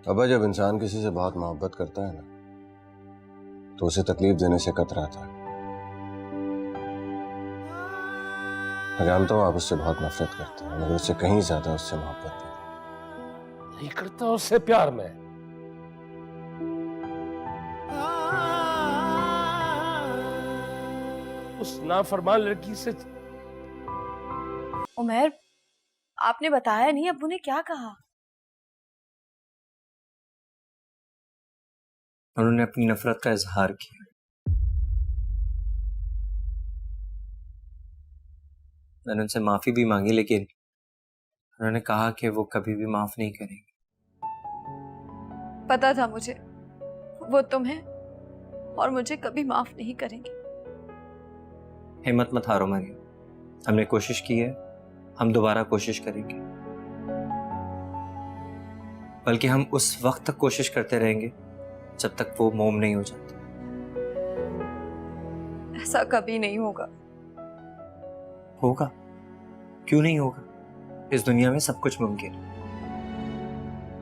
अबा जब इंसान किसी से बहुत मोहब्बत करता है ना, तो उसे तकलीफ देने से कतराता है। मैं जानता हूँ आप उससे बहुत नफरत करते हैं, मगर उससे कहीं ज्यादा उससे मोहब्बत नहीं करता उससे प्यार में। उस नाफरमान लड़की से। उमर, आपने बताया नहीं अब्बू ने क्या कहा? उन्होंने अपनी नफरत का इजहार किया। मैंने उनसे माफी भी मांगी, लेकिन उन्होंने कहा कि वो कभी भी माफ नहीं करेंगे। पता था मुझे, वो तुम्हें और मुझे कभी माफ नहीं करेंगे। हिम्मत मत हारो मरियम, हमने कोशिश की है, हम दोबारा कोशिश करेंगे। बल्कि हम उस वक्त तक कोशिश करते रहेंगे जब तक वो मोम नहीं हो जाती। ऐसा कभी नहीं होगा। होगा, क्यों नहीं होगा? इस दुनिया में सब कुछ मुमकिन है।